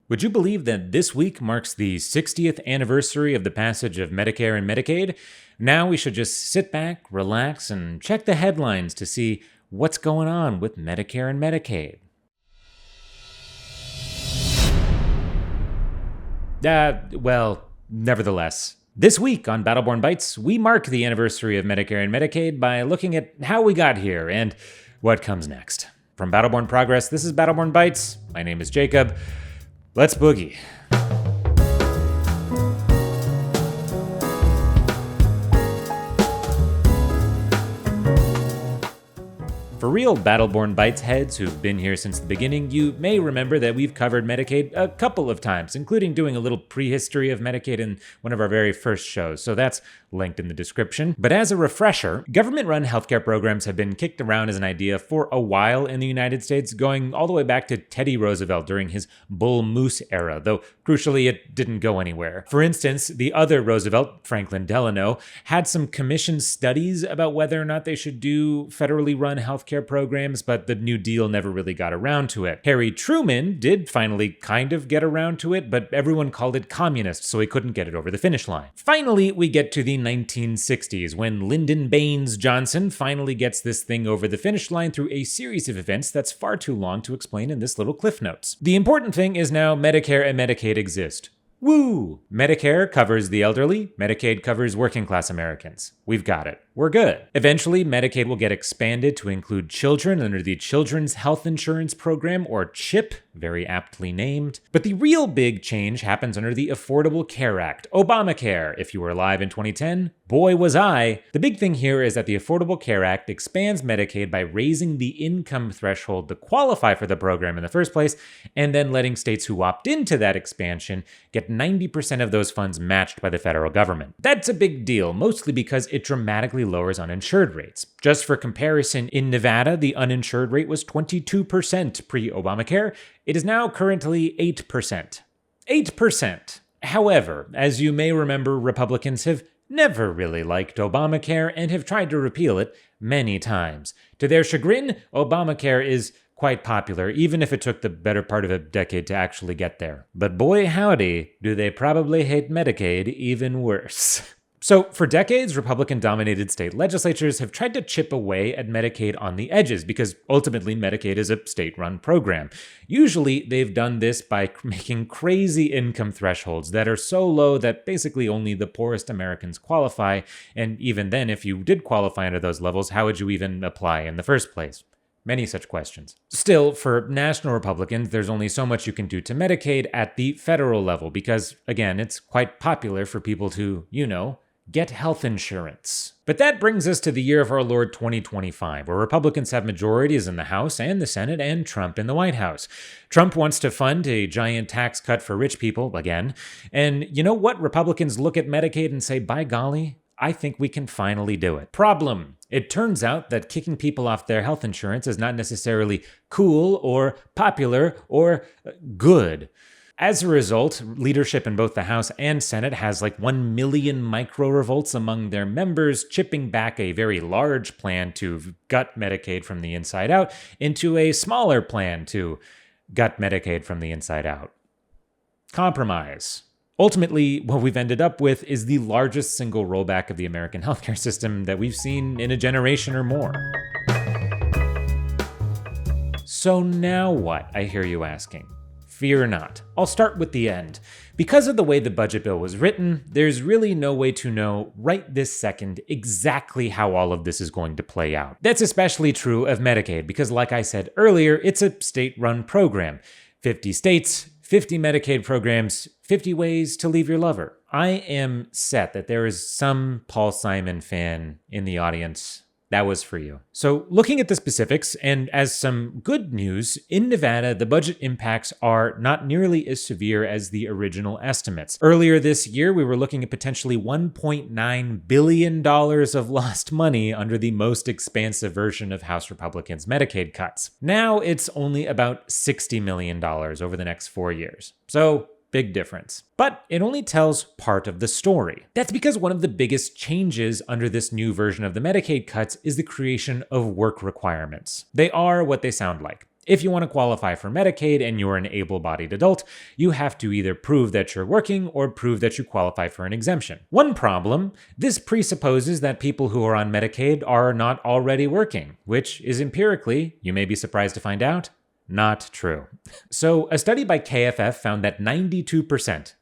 Would you believe that this week marks the 60th anniversary of the passage of Medicare and Medicaid? Now we should just sit back, relax, and check the headlines to see what's going on with Medicare and Medicaid. Nevertheless, this week on Battle Born Bytes, we mark the anniversary of Medicare and Medicaid by looking at how we got here and what comes next. From Battle Born Progress, this is Battle Born Bytes. My name is Jacob. Let's boogie. For real Battle Born Bytes heads who've been here since the beginning, you may remember that we've covered Medicaid a couple of times, including doing a little prehistory of Medicaid in one of our very first shows, so that's linked in the description. But as a refresher, government-run healthcare programs have been kicked around as an idea for a while in the United States, going all the way back to Teddy Roosevelt during his Bull Moose era, though crucially it didn't go anywhere. For instance, the other Roosevelt, Franklin Delano, had some commissioned studies about whether or not they should do federally run healthcare programs, but the New Deal never really got around to it. Harry Truman did finally kind of get around to it, but everyone called it communist, so he couldn't get it over the finish line. Finally, we get to the 1960s, when Lyndon Baines Johnson finally gets this thing over the finish line through a series of events that's far too long to explain in this little cliff notes. The important thing is now Medicare and Medicaid exist. Woo! Medicare covers the elderly, Medicaid covers working class Americans. We've got it. We're good. Eventually, Medicaid will get expanded to include children under the Children's Health Insurance Program, or CHIP, very aptly named. But the real big change happens under the Affordable Care Act, Obamacare. If you were alive in 2010, boy was I. The big thing here is that the Affordable Care Act expands Medicaid by raising the income threshold to qualify for the program in the first place, and then letting states who opt into that expansion get 90% of those funds matched by the federal government. That's a big deal, mostly because it dramatically lowers uninsured rates. Just for comparison, in Nevada, the uninsured rate was 22% pre-Obamacare. It is now currently 8%. 8%. However, as you may remember, Republicans have never really liked Obamacare and have tried to repeal it many times. To their chagrin, Obamacare is quite popular, even if it took the better part of a decade to actually get there. But boy howdy, do they probably hate Medicaid even worse. So, for decades, Republican-dominated state legislatures have tried to chip away at Medicaid on the edges, because ultimately Medicaid is a state-run program. Usually, they've done this by making crazy income thresholds that are so low that basically only the poorest Americans qualify, and even then, if you did qualify under those levels, how would you even apply in the first place? Many such questions. Still, for national Republicans, there's only so much you can do to Medicaid at the federal level, because, again, it's quite popular for people to, get health insurance. But that brings us to the year of our Lord 2025, where Republicans have majorities in the House and the Senate and Trump in the White House. Trump wants to fund a giant tax cut for rich people, again. And you know what? Republicans look at Medicaid and say, by golly, I think we can finally do it. Problem. It turns out that kicking people off their health insurance is not necessarily cool or popular or good. As a result, leadership in both the House and Senate has like 1 million micro-revolts among their members, chipping back a very large plan to gut Medicaid from the inside out into a smaller plan to gut Medicaid from the inside out. Compromise. Ultimately, what we've ended up with is the largest single rollback of the American healthcare system that we've seen in a generation or more. So now what, I hear you asking? Fear not. I'll start with the end. Because of the way the budget bill was written, there's really no way to know right this second exactly how all of this is going to play out. That's especially true of Medicaid, because like I said earlier, it's a state-run program. 50 states, 50 Medicaid programs, 50 ways to leave your lover. I am set that there is some Paul Simon fan in the audience. That was for you. So looking at the specifics, and as some good news, in Nevada, the budget impacts are not nearly as severe as the original estimates. Earlier this year, we were looking at potentially $1.9 billion of lost money under the most expansive version of House Republicans' Medicaid cuts. Now it's only about $60 million over the next 4 years. So big difference. But it only tells part of the story. That's because one of the biggest changes under this new version of the Medicaid cuts is the creation of work requirements. They are what they sound like. If you want to qualify for Medicaid and you're an able-bodied adult, you have to either prove that you're working or prove that you qualify for an exemption. One problem, this presupposes that people who are on Medicaid are not already working, which is empirically, you may be surprised to find out, not true. So a study by KFF found that 92%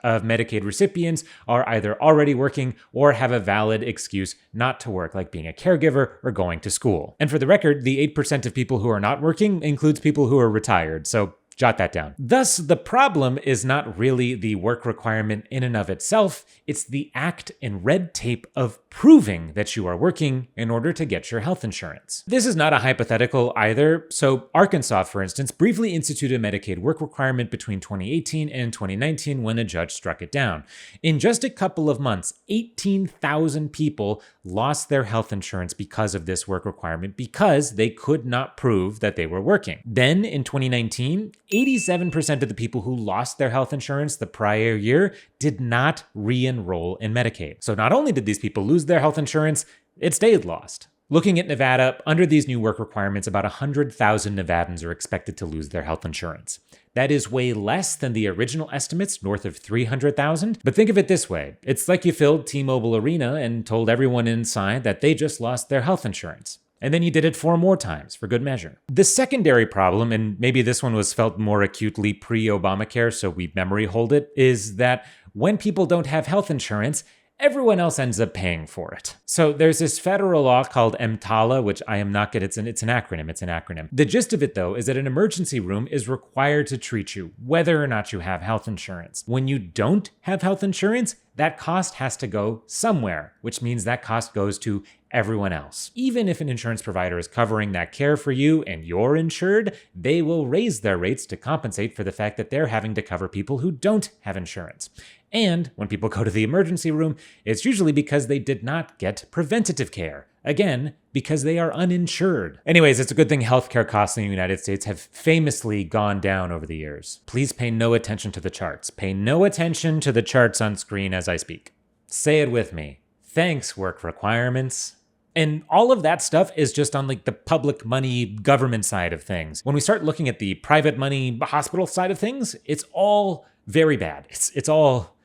of Medicaid recipients are either already working or have a valid excuse not to work, like being a caregiver or going to school. And for the record, the 8% of people who are not working includes people who are retired, so jot that down. Thus, the problem is not really the work requirement in and of itself, it's the act and red tape of proving that you are working in order to get your health insurance. This is not a hypothetical either. So Arkansas, for instance, briefly instituted a Medicaid work requirement between 2018 and 2019 when a judge struck it down. In just a couple of months, 18,000 people lost their health insurance because of this work requirement because they could not prove that they were working. Then in 2019, 87% of the people who lost their health insurance the prior year did not re-enroll in Medicaid. So not only did these people lose their health insurance, it stayed lost. Looking at Nevada, under these new work requirements, about 100,000 Nevadans are expected to lose their health insurance. That is way less than the original estimates, north of 300,000. But think of it this way. It's like you filled T-Mobile Arena and told everyone inside that they just lost their health insurance. And then you did it 4 more times for good measure. The secondary problem, and maybe this one was felt more acutely pre-Obamacare, so we memory hold it, is that when people don't have health insurance, everyone else ends up paying for it. So there's this federal law called EMTALA, which I am not good at. It's an acronym. The gist of it, though, is that an emergency room is required to treat you, whether or not you have health insurance. When you don't have health insurance, that cost has to go somewhere, which means that cost goes to everyone else. Even if an insurance provider is covering that care for you and you're insured, they will raise their rates to compensate for the fact that they're having to cover people who don't have insurance. And when people go to the emergency room, it's usually because they did not get preventative care. Again, because they are uninsured. Anyways, it's a good thing healthcare costs in the United States have famously gone down over the years. Please pay no attention to the charts. Pay no attention to the charts on screen as I speak. Say it with me. Thanks, work requirements. And all of that stuff is just on like the public money government side of things. When we start looking at the private money hospital side of things, it's all very bad. It's all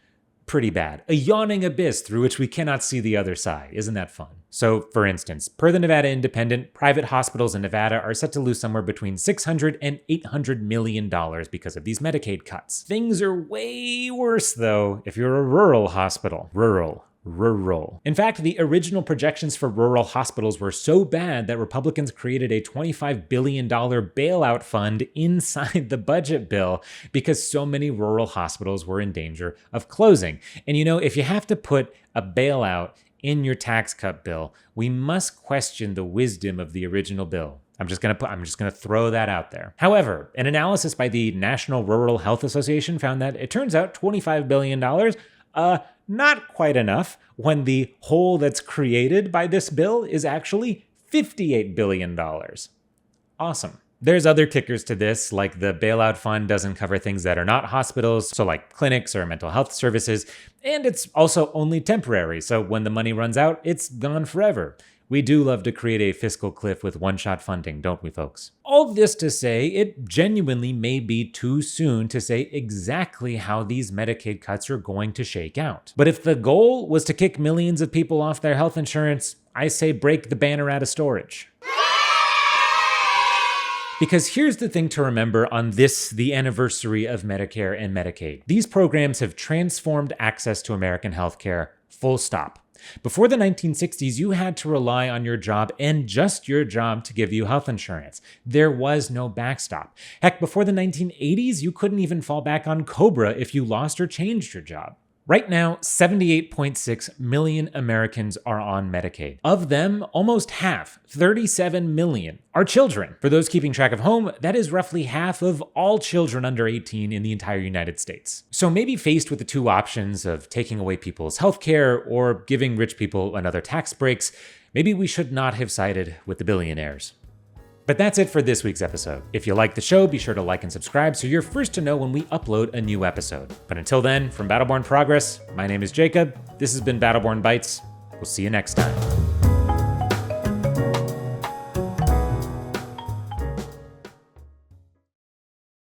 pretty bad. A yawning abyss through which we cannot see the other side. Isn't that fun? So, for instance, per the Nevada Independent, private hospitals in Nevada are set to lose somewhere between $600 and $800 million because of these Medicaid cuts. Things are way worse, though, if you're a rural hospital. Rural. In fact, the original projections for rural hospitals were so bad that Republicans created a $25 billion bailout fund inside the budget bill because so many rural hospitals were in danger of closing. And you know, if you have to put a bailout in your tax cut bill, we must question the wisdom of the original bill. I'm just gonna throw that out there. However, an analysis by the National Rural Health Association found that it turns out $25 billion, not quite enough when the hole that's created by this bill is actually $58 billion. Awesome. There's other kickers to this, like the bailout fund doesn't cover things that are not hospitals, so like clinics or mental health services, and it's also only temporary, so when the money runs out, it's gone forever. We do love to create a fiscal cliff with one-shot funding, don't we, folks? All this to say, it genuinely may be too soon to say exactly how these Medicaid cuts are going to shake out. But if the goal was to kick millions of people off their health insurance, I say break the banner out of storage. Because here's the thing to remember on this, the anniversary of Medicare and Medicaid. These programs have transformed access to American healthcare, full stop. Before the 1960s, you had to rely on your job and just your job to give you health insurance. There was no backstop. Heck, before the 1980s, you couldn't even fall back on COBRA if you lost or changed your job. Right now, 78.6 million Americans are on Medicaid. Of them, almost half, 37 million, are children. For those keeping track of home, that is roughly half of all children under 18 in the entire United States. So maybe faced with the two options of taking away people's healthcare or giving rich people another tax breaks, maybe we should not have sided with the billionaires. But that's it for this week's episode. If you like the show, be sure to like and subscribe so you're first to know when we upload a new episode. But until then, from Battle Born Progress, my name is Jacob. This has been Battle Born Bytes. We'll see you next time.